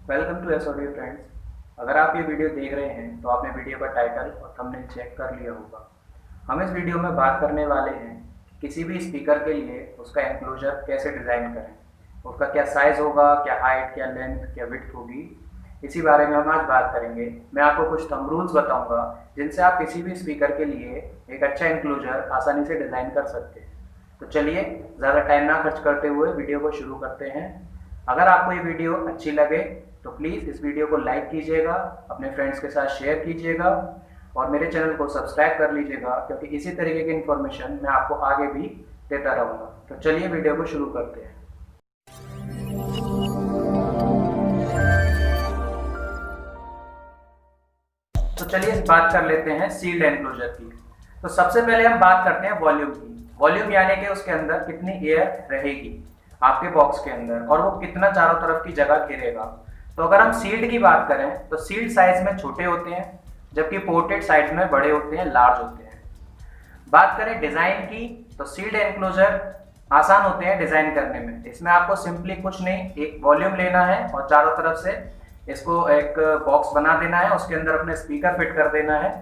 Welcome to SOD friends. अगर आप ये वीडियो देख रहे हैं तो आपने वीडियो का टाइटल और थंबनेल चेक कर लिया होगा। हम इस वीडियो में बात करने वाले हैं कि किसी भी स्पीकर के लिए उसका एनक्लोजर कैसे डिज़ाइन करें, उसका क्या साइज़ होगा, क्या हाइट, क्या लेंथ, क्या विड्थ होगी। इसी बारे में हम आज बात करेंगे। मैं आपको कुछ थंब रूल्स बताऊंगा जिनसे आप किसी भी स्पीकर के लिए एक अच्छा एनक्लोजर आसानी से डिज़ाइन कर सकते हैं। तो चलिए ज़्यादा टाइम ना खर्च करते हुए वीडियो को शुरू करते हैं। अगर आपको ये वीडियो अच्छी लगे तो प्लीज़ इस वीडियो को लाइक कीजिएगा, अपने फ्रेंड्स के साथ शेयर कीजिएगा और मेरे चैनल को सब्सक्राइब कर लीजिएगा, क्योंकि इसी तरीके की इन्फॉर्मेशन मैं आपको आगे भी देता रहूँगा। तो चलिए वीडियो को शुरू करते हैं। तो चलिए बात कर लेते हैं सील्ड एनक्लोजर की। तो सबसे पहले हम बात करते हैं वॉल्यूम की। वॉल्यूम यानी कि उसके अंदर कितनी एयर रहेगी आपके बॉक्स के अंदर और वो कितना चारों तरफ की जगह घेरेगा। तो अगर हम सील्ड की बात करें तो सील्ड साइज में छोटे होते हैं, जबकि पोर्टेड साइज में बड़े होते हैं, लार्ज होते हैं। बात करें डिजाइन की तो सील्ड एनक्लोजर आसान होते हैं डिजाइन करने में। इसमें आपको सिंपली कुछ नहीं, एक वॉल्यूम लेना है और चारों तरफ से इसको एक बॉक्स बना देना है, उसके अंदर अपने स्पीकर फिट कर देना है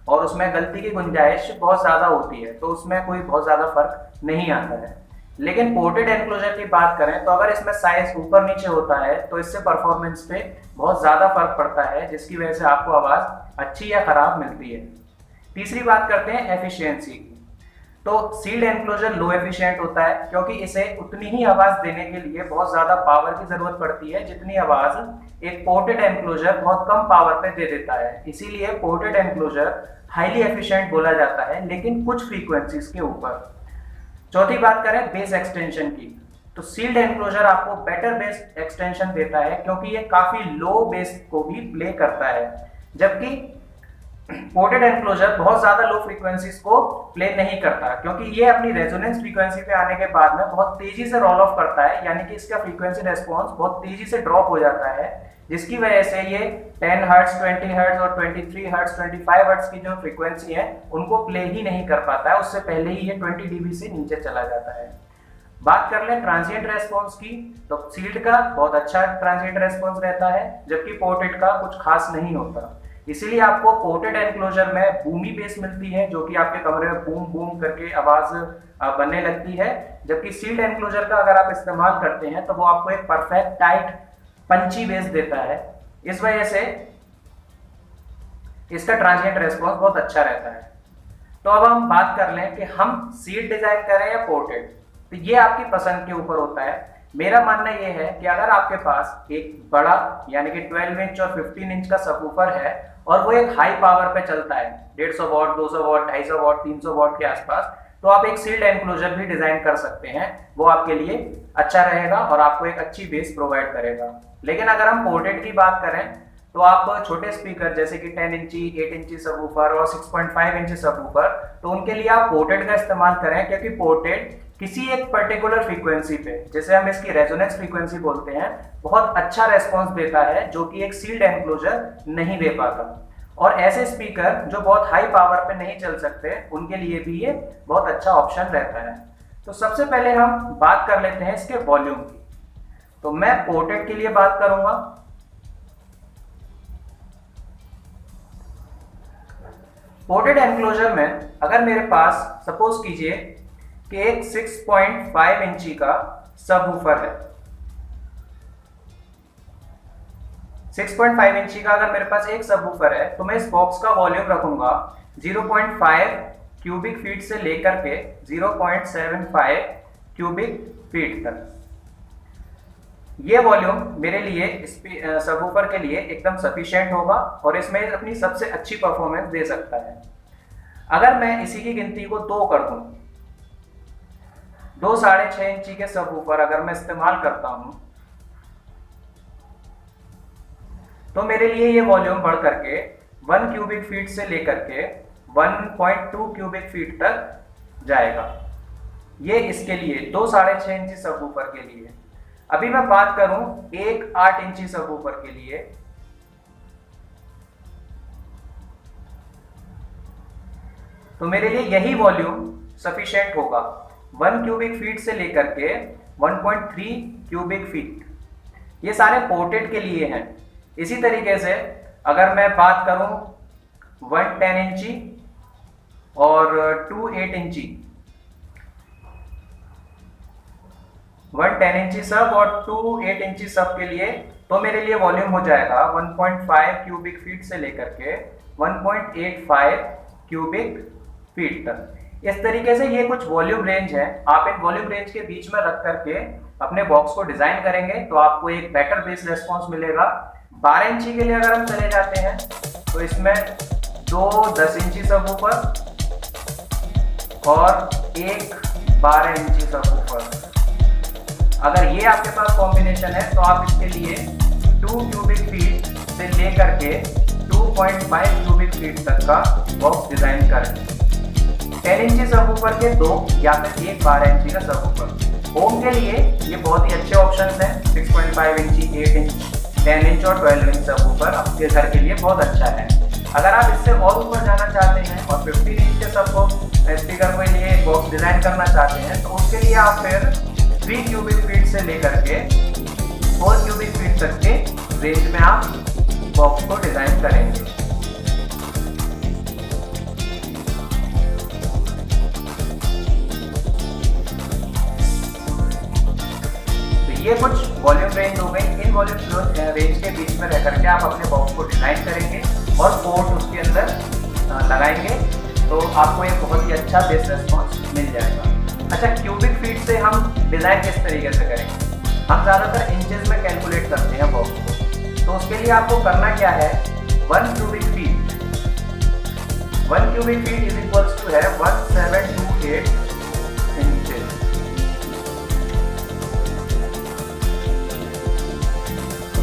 और उसमें गलती की गुंजाइश बहुत ज़्यादा होती है, तो उसमें कोई बहुत ज़्यादा फर्क नहीं आता है। लेकिन पोर्टेड एनक्लोजर की बात करें तो अगर इसमें साइज ऊपर नीचे होता है तो इससे परफॉर्मेंस पे बहुत ज़्यादा फर्क पड़ता है, जिसकी वजह से आपको आवाज़ अच्छी या ख़राब मिलती है। तीसरी बात करते हैं एफिशिएंसी की। तो सील्ड एनक्लोजर लो एफिशिएंट होता है, क्योंकि इसे उतनी ही आवाज़ देने के लिए बहुत ज़्यादा पावर की ज़रूरत पड़ती है जितनी आवाज़ एक पोर्टेड एनक्लोजर बहुत कम पावर पे दे देता है। इसीलिए पोर्टेड एनक्लोजर हाईली एफिशिएंट बोला जाता है, लेकिन कुछ फ्रीक्वेंसीज के ऊपर। चौथी बात करें बेस एक्सटेंशन की, तो सील्ड एनक्लोजर आपको बेटर बेस एक्सटेंशन देता है, क्योंकि ये काफी लो बेस को भी प्ले करता है, जबकि पोर्टेड एनक्लोजर बहुत ज्यादा लो फ्रीक्वेंसीज को प्ले नहीं करता, क्योंकि ये अपनी रेजोनेंस फ्रीक्वेंसी पे आने के बाद में बहुत तेजी से रोल ऑफ करता है, यानी कि इसका फ्रीक्वेंसी रेस्पॉन्स बहुत तेजी से ड्रॉप हो जाता है, जिसकी वजह से ये 10 हर्ट्ज, 20 हर्ट्ज और 23 हर्ट्ज, 25 हर्ट्ज की जो फ्रीक्वेंसी है उनको प्ले ही नहीं कर पाता है। उससे पहले ही ये 20 डीबी से नीचे चला जाता है। बात कर लें ट्रांजिएंट रेस्पॉन्स की, तो सील्ड का बहुत अच्छा ट्रांजिएंट रेस्पॉन्स रहता है, जबकि पोर्टेड का कुछ खास नहीं होता। इसीलिए आपको पोर्टेड एनक्लोजर में बूमी बेस मिलती है, जो कि आपके कमरे में बूम बूम करके आवाज बनने लगती है, जबकि सील्ड एनक्लोजर का अगर आप इस्तेमाल करते हैं तो वो आपको एक परफेक्ट टाइट पंची बेस देता है। इस वजह से इसका ट्रांजिएंट रेस्पॉन्स बहुत अच्छा रहता है। तो अब हम बात कर लें कि हम सील्ड डिजाइन करें या पोर्टेड, तो ये आपकी पसंद के ऊपर होता है। मेरा मानना ये है कि अगर आपके पास एक बड़ा यानी कि 12 इंच और 15 इंच का सबवूफर है और वो एक हाई पावर पे चलता है, 150 वॉट, 200 वॉट, 250 वॉट, 300 वॉट के आसपास, तो आप एक सील्ड एनक्लोजर भी डिजाइन कर सकते हैं। वो आपके लिए अच्छा रहेगा और आपको एक अच्छी बेस प्रोवाइड करेगा। लेकिन अगर हम पोर्टेड की बात करें तो आप छोटे स्पीकर जैसे कि 10 इंची, 8 इंची सबवूफर और 6.5 इंची सबवूफर, तो उनके लिए आप पोर्टेड का इस्तेमाल करें, क्योंकि पोर्टेड किसी एक पर्टिकुलर फ्रीक्वेंसी पे, जैसे हम इसकी रेजोनेंस फ्रीक्वेंसी बोलते हैं, बहुत अच्छा रेस्पॉन्स देता है, जो कि एक सील्ड एनक्लोजर नहीं दे पाता। और ऐसे स्पीकर जो बहुत हाई पावर पे नहीं चल सकते, उनके लिए भी ये बहुत अच्छा ऑप्शन रहता है। तो सबसे पहले हम बात कर लेते हैं इसके वॉल्यूम की। तो मैं पोर्टेड के लिए बात करूंगा। पोर्टेड एनक्लोजर में अगर मेरे पास सपोज कीजिए कि एक 6.5 इंची का सबवूफर है, 6.5 इंची का अगर मेरे पास एक सबवूफर है, तो मैं इस बॉक्स का वॉल्यूम रखूंगा 0.5 क्यूबिक फीट से लेकर के 0.75 क्यूबिक फीट तक। ये वॉल्यूम मेरे लिए सबवूफर के लिए एकदम सफिशिएंट होगा और इसमें अपनी सबसे अच्छी परफॉर्मेंस दे सकता है। अगर मैं इसी की गिनती को 2 कर दूं, 2 6.5 इंची के सबवूफर अगर मैं इस्तेमाल करता हूं, तो मेरे लिए ये वॉल्यूम बढ़ करके 1 क्यूबिक फीट से लेकर के 1.2 क्यूबिक फीट तक जाएगा। ये इसके लिए 2 6.5 इंची सबवूफर के लिए। अभी मैं बात करूं एक 8 इंची सबवूफर के लिए, तो मेरे लिए यही वॉल्यूम सफिशिएंट होगा, 1 क्यूबिक फीट से लेकर के 1.3 क्यूबिक फीट। ये सारे पोर्टेड के लिए हैं। इसी तरीके से अगर मैं बात करूं 1 10 इंची और 2 8 इंची, 1 10 इंची सब और 2 8 इंची सब के लिए, तो मेरे लिए वॉल्यूम हो जाएगा 1.5 क्यूबिक फीट से लेकर के 1.85 क्यूबिक फीट तक। इस तरीके से ये कुछ वॉल्यूम रेंज है। आप इन वॉल्यूम रेंज के बीच में रख करके अपने बॉक्स को डिजाइन करेंगे तो आपको एक बेटर बेस रेस्पॉन्स मिलेगा। 12 इंची के लिए अगर हम चले जाते हैं तो इसमें 2 10 इंची सबवूफर और एक 12 इंची सबवूफर। अगर ये आपके पास कॉम्बिनेशन है तो आप इसके लिए 2 क्यूबिक फीट से लेकर के 2.5 क्यूबिक फीट तक का बॉक्स डिजाइन करें। 10 इंची सबवूफर के 2 या फिर एक 12 इंची का सबवूफर। होम के लिए ये बहुत ही अच्छे ऑप्शंस हैं। 6.5 इंची, 8 इंच, 10 इंच और 12 इंच सबवूफर आपके घर के लिए बहुत अच्छा है। अगर आप इससे और ऊपर जाना चाहते हैं और 15 इंच के सबको स्पीकर के लिए बॉक्स डिजाइन करना चाहते हैं तो उसके लिए आप फिर 3 क्यूबिक फीट से लेकर के 4 क्यूबिक फीट तक के रेंज में आप बॉक्स को डिजाइन करेंगे। ये कुछ वॉल्यूम रेंज हो गई। इन वॉल्यूम रेंज के बीच में रह करके आप अपने बॉक्स को डिजाइन करेंगे और पोर्ट उसके अंदर लगाएंगे तो आपको एक बहुत ही अच्छा बेस रेस्पॉन्स मिल जाएगा। अच्छा, क्यूबिक फीट से हम डिजाइन किस तरीके से करेंगे? हम ज़्यादातर इंचेस में कैलकुलेट करते हैं बॉक्स को, तो उसके लिए आपको करना क्या है, 1 cubic feet, 1 cubic feet is equals to है 1728 इंचेस।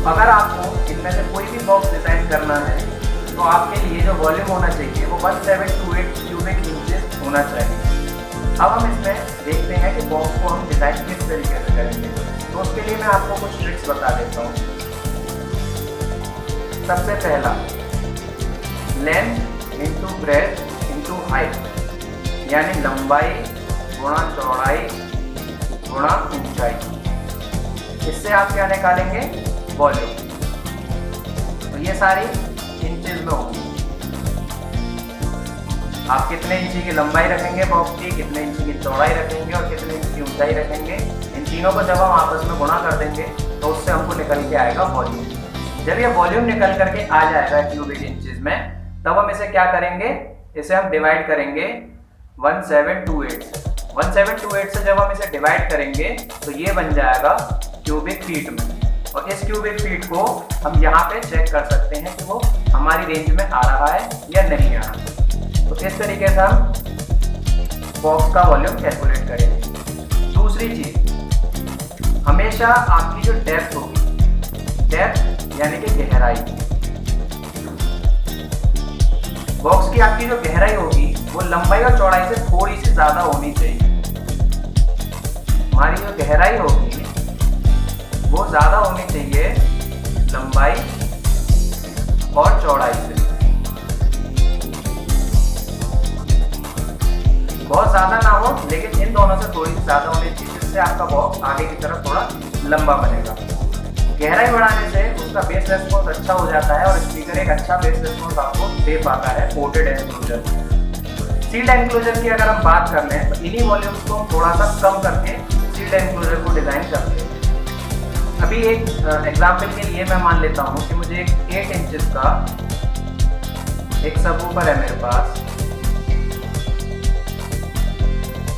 अगर आपको इनमें से कोई भी बॉक्स डिजाइन करना है तो आपके लिए जो वॉल्यूम होना चाहिए वो 1728 क्यूबिक इंचेस होना चाहिए। अब हम इसमें देखते हैं कि बॉक्स को हम डिजाइन किस तरीके से करेंगे। तो उसके लिए मैं आपको कुछ ट्रिक्स बता देता हूँ। सबसे पहला, length into breadth into height, यानी लंबाई गुणा चौड़ाई गुणा ऊंचाई। इससे आप क्या निकालेंगे, वॉल्यूम। तो ये सारी इंचेस में होगी। आप कितने इंची की लंबाई रखेंगे बॉक्स की, कितने इंची की चौड़ाई रखेंगे और कितने इंची की ऊंचाई रखेंगे, इन तीनों को जब हम आपस में गुणा कर देंगे तो उससे हमको निकल के आएगा वॉल्यूम। जब ये वॉल्यूम निकल करके आ जाएगा क्यूबिक इंचेस में, तब हम इसे क्या करेंगे, इसे हम डिवाइड करेंगे 1728 से। 1728 से जब हम इसे डिवाइड करेंगे तो ये बन जाएगा क्यूबिक फीट में, और इस क्यूबिक फीट को हम यहाँ पे चेक कर सकते हैं कि वो हमारी रेंज में आ रहा है या नहीं आ रहा। तो इस तरीके से हम बॉक्स का वॉल्यूम कैलकुलेट करेंगे। दूसरी चीज, हमेशा आपकी जो डेप्थ होगी, डेप्थ यानी कि गहराई, बॉक्स की आपकी जो गहराई होगी वो लंबाई और चौड़ाई से थोड़ी सी ज्यादा होनी चाहिए। हमारी जो गहराई होगी वो ज्यादा होनी चाहिए लंबाई और चौड़ाई से। बहुत ज्यादा ना हो, लेकिन इन दोनों से थोड़ी सी ज्यादा होनी चाहिए, जिससे आपका बॉक्स आगे की तरफ थोड़ा लंबा बनेगा। गहराई बढ़ाने से उसका बेस रेस्पॉन्स अच्छा हो जाता है और स्पीकर एक अच्छा बेस रेस्पॉन्स आपको दे पाता है पोर्टेड एनक्लोजर। सील्ड एनक्लोजर की अगर हम बात कर लें तो इन्हीं वॉल्यूम्स को हम थोड़ा सा कम करके सील्ड एनक्लोजर को डिजाइन करते हैं। अभी एक एग्जाम्पल के लिए मैं मान लेता हूँ कि मुझे एक 8 इंचेस का एक सबवूफर है मेरे पास,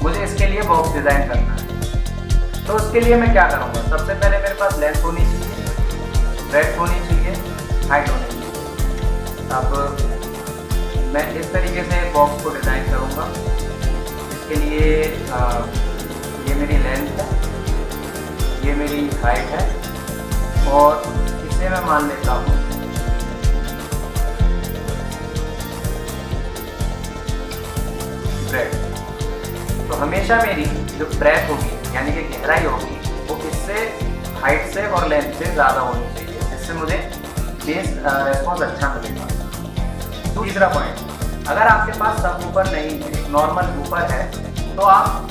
मुझे इसके लिए बॉक्स डिजाइन करना है। तो उसके लिए मैं क्या करूँगा, सबसे पहले मेरे पास लेंथ होनी चाहिए, ब्रेड्थ होनी चाहिए, हाइट होनी चाहिए। अब मैं इस तरीके से बॉक्स को डिजाइन करूँगा। इसके लिए ये मेरी लेंथ है, ये मेरी हाइट है, और इसे मैं मान लेता हूँ ब्रेड्थ। तो हमेशा मेरी जो ब्रेड्थ होगी यानी कि गहराई होगी वो इससे हाइट से और लेंथ से ज़्यादा होनी चाहिए, जिससे मुझे बेस रेस्पॉन्स अच्छा मिलेगा। तीसरा पॉइंट, अगर आपके पास सबवूफर नहीं है, नॉर्मल वूफर है, तो आप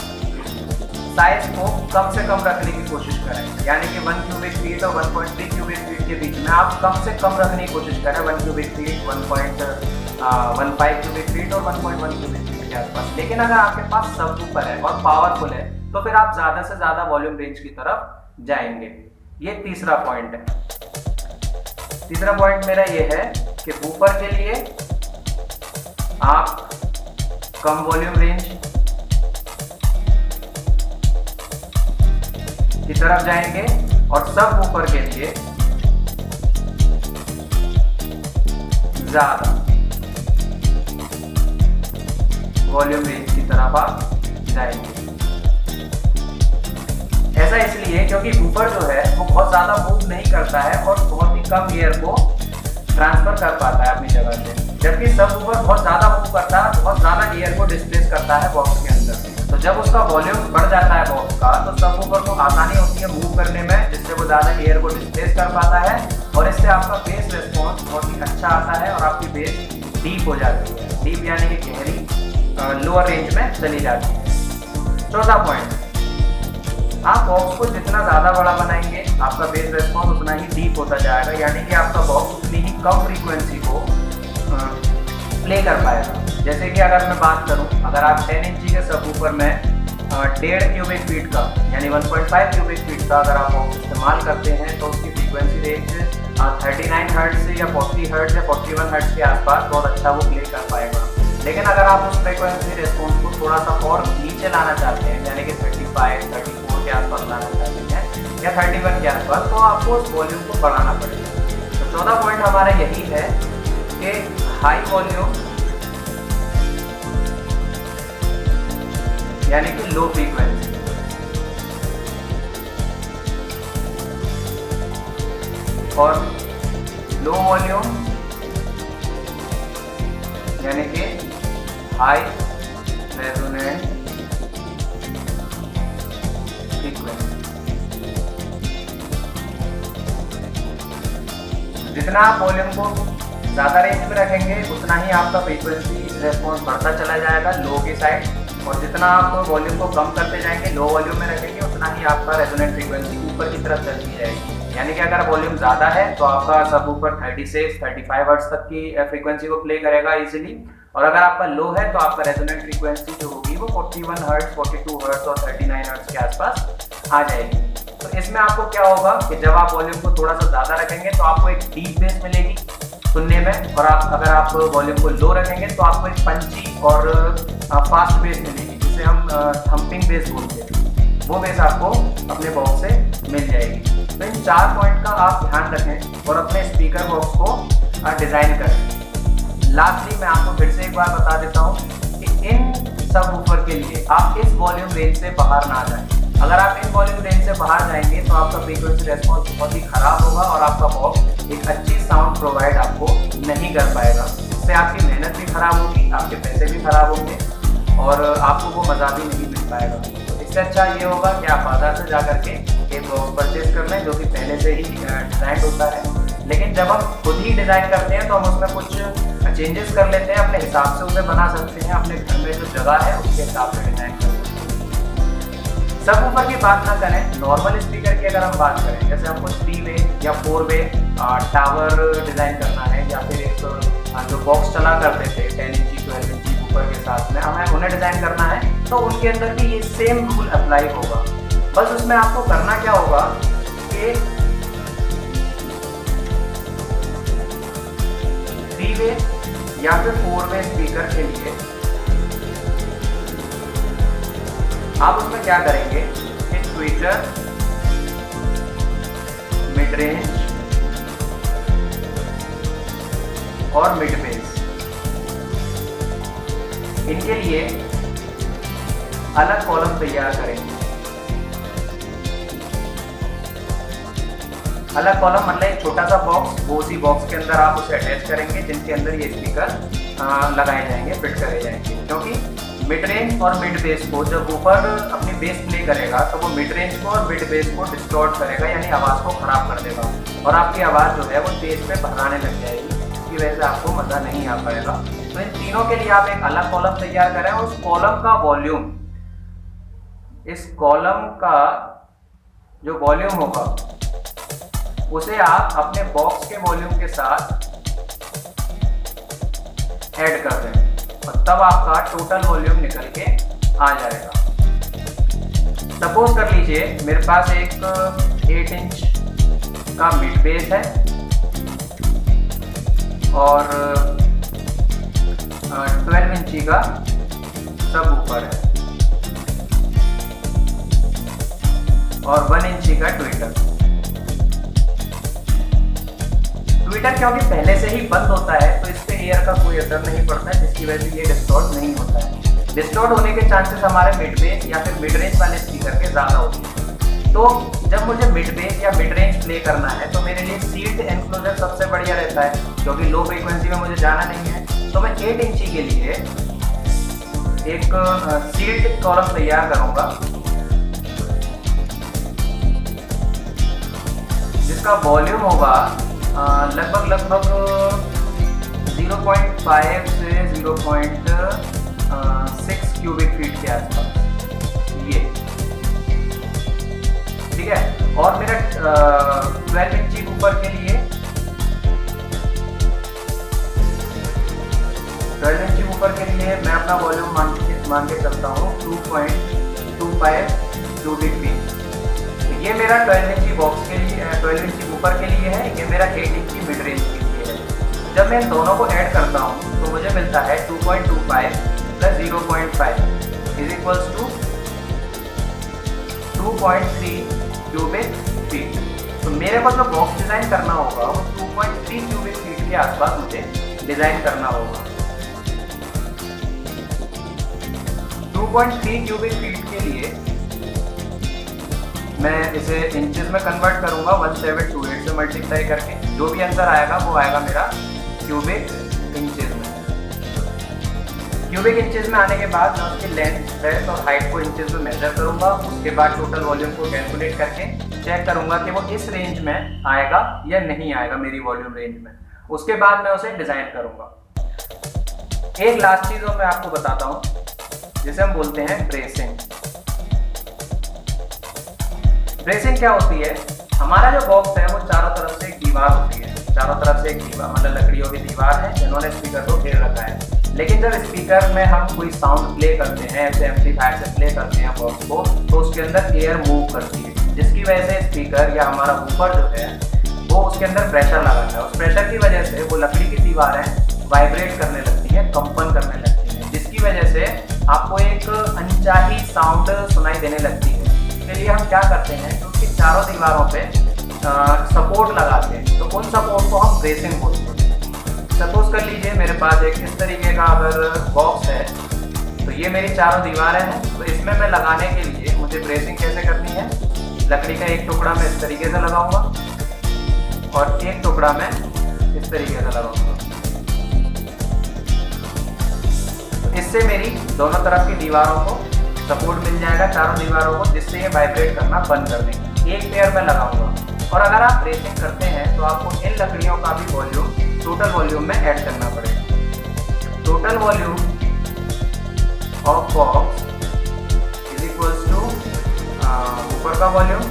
साइज को कम से कम रखने की कोशिश करें, यानी कि 1 क्यूबिक फीट और 1.3 क्यूबिक फीट के बीच में आप कम से कम रखने की कोशिश करें। 1 क्यूबिक फीट, 1.15 क्यूबिक फीट और 1.1 क्यूबिक फीट के आसपास। लेकिन अगर आपके पास सबवूफर है और पावरफुल है तो फिर आप ज़्यादा से ज़्यादा वॉल्यूम रेंज की तरफ जाएंगे। ये तीसरा पॉइंट है। तीसरा पॉइंट मेरा ये है कि वूफर के लिए आप कम वॉल्यूम रेंज की तरफ जाएंगे और सब वूफर के लिए ज्यादा वॉल्यूम रेंज की तरफ आप जाएंगे। ऐसा इसलिए क्योंकि वूफर जो है वो बहुत ज्यादा मूव नहीं करता है और बहुत ही कम एयर को ट्रांसफर कर पाता है अपनी जगह से, जबकि सब वूफर बहुत ज्यादा मूव करता है, बहुत ज्यादा एयर को डिस्प्लेस करता है बॉक्स के अंदर। तो जब उसका वॉल्यूम बढ़ जाता है बॉक्स का तो सब वूफर को आसानी होती है मूव करने में, जिससे वो ज्यादा एयर को डिस्प्लेस कर पाता है और इससे आपका बेस रिस्पॉन्स बहुत ही अच्छा आता है और आपकी बेस डीप हो जाती है। डीप यानी कि गहरी लोअर रेंज में चली जाती है। चौथा पॉइंट, आप बॉक्स को जितना ज़्यादा बड़ा बनाएंगे आपका बेस रिस्पॉन्स उतना ही डीप होता जाएगा, यानी कि आपका बॉक्स उतनी ही कम फ्रीक्वेंसी को प्ले कर पाएगा। जैसे कि अगर मैं बात करूं, अगर आप 10 इंची के सबवूफर में 1.5 क्यूबिक फीट का यानी 1.5 क्यूबिक फीट का अगर आप बॉक्स इस्तेमाल करते हैं तो उसकी फ्रीक्वेंसी रेंज 39 हर्ट्ज से या 40 हर्ट्ज या 41 हर्ट्ज के आसपास बहुत अच्छा वो प्ले कर पाएगा। लेकिन अगर आप उस फ्रीक्वेंसी रिस्पॉन्स को थोड़ा सा और नीचे लाना चाहते हैं, यानी कि 35, 34 के आसपास लाना चाहते हैं या 31 के आसपास, तो आपको उस वॉल्यूम को बढ़ाना पड़ेगा। तो चौथा पॉइंट हमारा यही है कि हाई वॉल्यूम यानी कि लो फ्रीक्वेंसी और लो वॉल्यूम यानी कि हाई रेजोनेंट फ्रीक्वेंसी। जितना आप वॉल्यूम को ज़्यादा रेंज में रखेंगे उतना ही आपका फ्रीक्वेंसी रिस्पॉन्स बढ़ता चला जाएगा लो की साइड, और जितना आप वॉल्यूम को कम करते जाएंगे, लो वॉल्यूम में रखेंगे, उतना ही आपका रेजोनेंट फ्रीक्वेंसी ऊपर की तरफ चलती जाएगी। यानी कि अगर वॉल्यूम ज़्यादा है तो आपका सब ऊपर 36, 35 हर्ट्ज तक की फ्रीक्वेंसी को प्ले करेगा इजीली, और अगर आपका लो है तो आपका रेजोनेंट फ्रीक्वेंसी जो होगी वो 41 हर्ट्ज, 42 हर्ट्ज और 39 हर्ट्ज के आसपास आ जाएगी। तो इसमें आपको क्या होगा कि जब आप वॉल्यूम को थोड़ा सा ज़्यादा रखेंगे तो आपको एक डीप बेस मिलेगी सुनने में, और अगर आप वॉल्यूम को लो रखेंगे तो आपको एक पंची और फास्ट बेस मिलेगी, जिसे हम थम्पिंग बेस बोलते हैं। वो बेस आपको अपने बॉक्स से मिल जाएगी। तो इन 4 पॉइंट का आप ध्यान रखें और अपने स्पीकर बॉक्स को डिज़ाइन करें। लास्टली मैं आपको फिर से एक बार बता देता हूँ कि इन सब वूफर के लिए आप इस वॉल्यूम रेंज से बाहर ना जाएं। अगर आप इन वॉल्यूम रेंज से बाहर जाएंगे तो आपका फ्रीक्वेंसी रेस्पॉन्स बहुत ही खराब होगा और आपका बॉक्स एक अच्छी साउंड प्रोवाइड आपको नहीं कर पाएगा। इससे आपकी मेहनत भी खराब होगी, आपके पैसे भी खराब होंगे और आपको वो मज़ा भी नहीं मिल पाएगा। तो इससे अच्छा ये होगा कि आप बाजार से जा करके एक बॉक्स परचेज कर लें जो कि पहले से ही डिज़ाइन होता है। लेकिन जब हम खुद ही डिज़ाइन करते हैं तो हम उसमें कुछ चेंजेस कर लेते हैं, अपने हिसाब से उसे बना सकते हैं, अपने घर में जो जगह है उसके हिसाब से डिज़ाइन कर सकते हैं। सबवूफर की बात ना करें, नॉर्मल स्पीकर की अगर हम बात करें, जैसे हमको 3 वे या 4 वे टावर डिज़ाइन करना है या फिर एक जो बॉक्स चला करते थे 10 इंची 12 इंची वूफर के साथ में हमें उन्हें डिज़ाइन करना है, तो उनके अंदर भी ये सेम रूल अप्लाई होगा। बस उसमें आपको करना क्या होगा कि 3 वे या फिर 4 वे स्पीकर के लिए आप उसमें क्या करेंगे कि ट्विटर, मिड रेंज और मिड बेस, इनके लिए अलग कॉलम तैयार करेंगे। अलग कॉलम मतलब एक छोटा सा बॉक्स, वो उसी बॉक्स के अंदर आप उसे अटैच करेंगे जिनके अंदर ये स्पीकर लगाए जाएंगे, फिट करे जाएंगे। क्योंकि मिड रेंज और मिड बेस को जब ऊपर अपनी बेस प्ले करेगा तो वो मिड रेंज को और मिड बेस को डिस्टॉर्ट करेगा, यानी आवाज़ को ख़राब कर देगा और आपकी आवाज़ जो है वो तेज पे भराने लग जाएगी, इसकी वजह से आपको मज़ा नहीं आ पाएगा। तो इन तीनों के लिए आप एक अलग कॉलम तैयार करें और उस कॉलम का वॉल्यूम इस कॉलम का जो वॉल्यूम होगा उसे आप अपने बॉक्स के वॉल्यूम के साथ ऐड कर दें और तब आपका टोटल वॉल्यूम निकल के आ जाएगा। सपोज कर लीजिए मेरे पास एक 8 इंच का मिड बेस है और 12 इंची का सब ऊपर है और 1 इंची का ट्विटर। ट्विटर क्योंकि पहले से ही बंद होता है तो इस पे एयर का कोई असर नहीं पड़ता है, जिसकी वजह से ये डिस्टॉर्ट नहीं होता है। डिस्टॉर्ट होने के चांसेस हमारे मिड बेस या फिर मिड रेंज वाले स्पीकर के ज़्यादा होते हैं। तो जब मुझे मिड बेस या मिड रेंज प्ले करना है तो मेरे लिए सील्ड एनक्लोजर सबसे बढ़िया रहता है, क्योंकि लो फ्रीक्वेंसी में मुझे जाना नहीं है। तो मैं 8 इंची के लिए एक सील्ड कॉलम तैयार करूंगा जिसका वॉल्यूम होगा लगभग 0.5 से 0.6 क्यूबिक फीट के आसपास ये, ठीक है। और मेरा 12 इंची ऊपर के लिए 12 इंची ऊपर के लिए मैं अपना वॉल्यूम मान के चलता हूँ 2.25 क्यूबिक फीट। तो ये मेरा 12 इंची बॉक्स के लिए 12 इंची ऊपर के लिए है, ये मेरा 8 इंची मिड रेंज के लिए है। जब मैं इन दोनों को ऐड करता हूँ तो मुझे मिलता है 2.25 plus 0.5 is equals to 2.3 cubic feet. तो मेरे को जो बॉक्स डिजाइन करना होगा वो 2.3 क्यूबिक फीट के आसपास मुझे डिजाइन करना होगा। 2.3 क्यूबिक फीट के लिए मैं इसे इंचेस में कन्वर्ट करूंगा 1728 से मल्टीप्लाई करके। जो भी आंसर आएगा वो आएगा मेरा क्यूबिक इंचेस में। क्यूबिक इंचेस में आने के बाद मैं उसकी लेंथ, ब्रेड्थ और हाइट को इंचेस में मेजर करूंगा। उसके बाद टोटल वॉल्यूम को कैलकुलेट करके चेक करूंगा कि वो इस रेंज में आएगा या नहीं आएगा मेरी वॉल्यूम रेंज में। उसके बाद मैं उसे डिजाइन करूंगा। एक लास्ट चीज और मैं आपको बताता हूँ जिसे हम बोलते हैं ब्रेसिंग। ब्रेसिंग क्या होती है? हमारा जो बॉक्स है वो चारों तरफ से एक दीवार होती है, चारों तरफ से एक दीवार मतलब लकड़ियों की दीवार है जिन्होंने स्पीकर को घेर रखा है। लेकिन जब स्पीकर में हम कोई साउंड प्ले करते हैं, ऐसे एम्पलीफायर से प्ले करते हैं बॉक्स को, तो उसके अंदर एयर मूव करती है, जिसकी वजह से स्पीकर या हमारा ऊपर जो है वो उसके अंदर प्रेशर लगाता है। उस प्रेशर की वजह से वो लकड़ी की दीवारें वाइब्रेट करने लगती हैं, कंपन करने लगती हैं, जिसकी वजह से आपको एक अनचाही साउंड सुनाई देने लगती है। इसके लिए हम क्या करते हैं कि उसकी चारों दीवारों पे सपोर्ट लगाते हैं, तो उन सपोर्ट को हम ब्रेसिंग बोलते हैं। सपोज कर लीजिए मेरे पास एक इस तरीके का अगर बॉक्स है, तो ये मेरी चारों दीवारें हैं, तो इसमें मैं लगाने के लिए मुझे ब्रेसिंग कैसे करनी है? लकड़ी का एक टुकड़ा मैं इस तरीके से लगाऊंगा और एक टुकड़ा मैं इस तरीके से लगाऊंगा। तो इससे मेरी दोनों तरफ की दीवारों को सपोर्ट मिल जाएगा, चारों दीवारों को, जिससे ये वाइब्रेट करना बंद कर देंगे। एक पेयर में लगाऊंगा। और अगर आप ब्रेसिंग करते हैं तो आपको इन लकड़ियों का भी वॉल्यूम टोटल वॉल्यूम में ऐड करना पड़ेगा। Total volume of box is equals to ऊपर का वॉल्यूम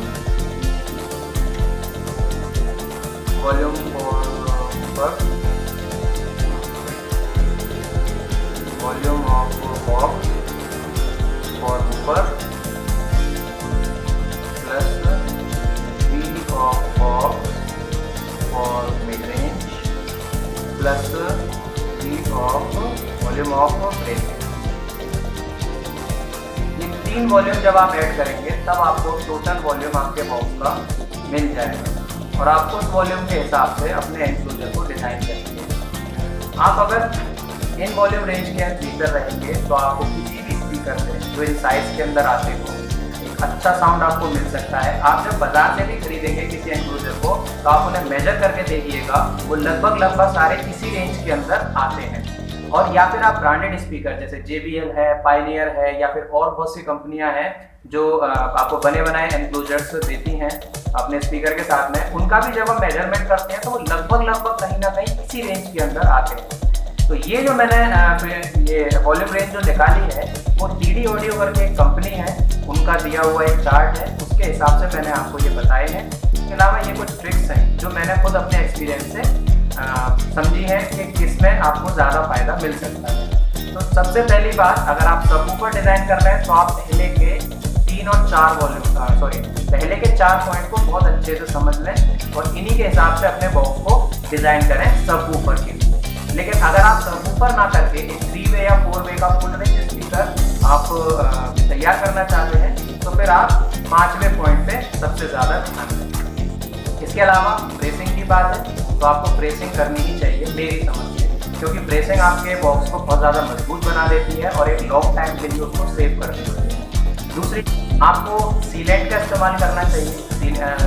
फॉर ऊपर, वॉल्यूम ऑफ बॉक्स फॉर ऊपर plus V of box for mid range plus V of volume of bracing. ये तीन वॉल्यूम जब आप ऐड करेंगे तब आपको टोटल वॉल्यूम आपके बॉक्स का मिल जाएगा और आपको उस वॉल्यूम के हिसाब से अपने एनक्लोजर को डिजाइन करेंगे। आप अगर इन वॉल्यूम रेंज के भीतर रहेंगे तो आपको किसी भी स्पीकर से जो इन साइज के अंदर आते हो एक अच्छा साउंड आपको मिल सकता है। आप जब बाजार से भी खरीदेंगे किसी एनक्लोजर को तो आप उन्हें मेजर करके देखिएगा, वो लगभग सारे इसी रेंज के अंदर आते हैं। और या फिर आप ब्रांडेड स्पीकर जैसे JBL है, पायनियर है या फिर और बहुत सी कंपनियां हैं जो आपको बने बनाए एनक्लोजर्स देती हैं अपने स्पीकर के साथ में, उनका भी जब हम मेजरमेंट करते हैं तो वो लगभग कहीं ना कहीं इसी रेंज के अंदर आते हैं। तो ये जो मैंने ये वॉल्यूम रेंज जो निकाली है वो TD ऑडियो करके एक कंपनी है, उनका दिया हुआ एक चार्ट है, उसके हिसाब से मैंने आपको ये बताए हैं। इसके अलावा ये कुछ ट्रिक्स हैं जो मैंने खुद अपने एक्सपीरियंस से समझी है कि किसमें आपको ज़्यादा फायदा मिल सकता है। तो सबसे पहली बात, अगर आप सबवूफर डिज़ाइन कर रहे हैं तो आप पहले के 3 और 4 पहले के 4 पॉइंट को बहुत अच्छे से समझ लें और इन्हीं के हिसाब से अपने बॉक्स को डिज़ाइन करें सबवूफर के लिए। लेकिन अगर आप सबवूफर ना करके एक 3 वे या 4 वे का फुल रेंज स्पीकर आप तैयार करना चाहते हैं तो फिर आप 5वें पॉइंट पे सबसे ज़्यादा ध्यान दें। इसके अलावा ब्रेसिंग की बात है तो आपको ब्रेसिंग करनी ही चाहिए मेरी समझ से, क्योंकि ब्रेसिंग आपके बॉक्स को बहुत ज़्यादा मजबूत बना देती है और एक लॉन्ग टाइम के लिए उसको सेव कर देती है। दूसरी, आपको सीलेंट का इस्तेमाल करना चाहिए।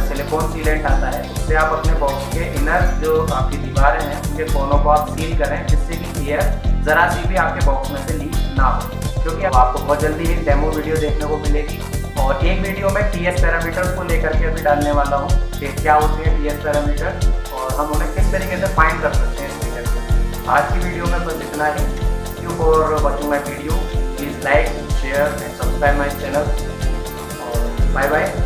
सिलिकॉन सीलेंट आता है, उससे आप अपने बॉक्स के इनर जो आपकी दीवारें हैं उनके कोनों को आप सील करें, जिससे कि एयर ज़रा सी भी आपके बॉक्स में से लीक ना हो। क्योंकि आपको बहुत जल्दी एक डेमो वीडियो देखने को मिलेगी और एक वीडियो में TS पैरामीटर्स को लेकर के अभी डालने वाला हूँ कि क्या होते हैं TS पैरामीटर और हम उन्हें किस तरीके से फाइंड कर सकते हैं स्पीकर से। आज की वीडियो में बस इतना ही। Thank you for watching my video. Please like, share and subscribe my channel और बाय बाय।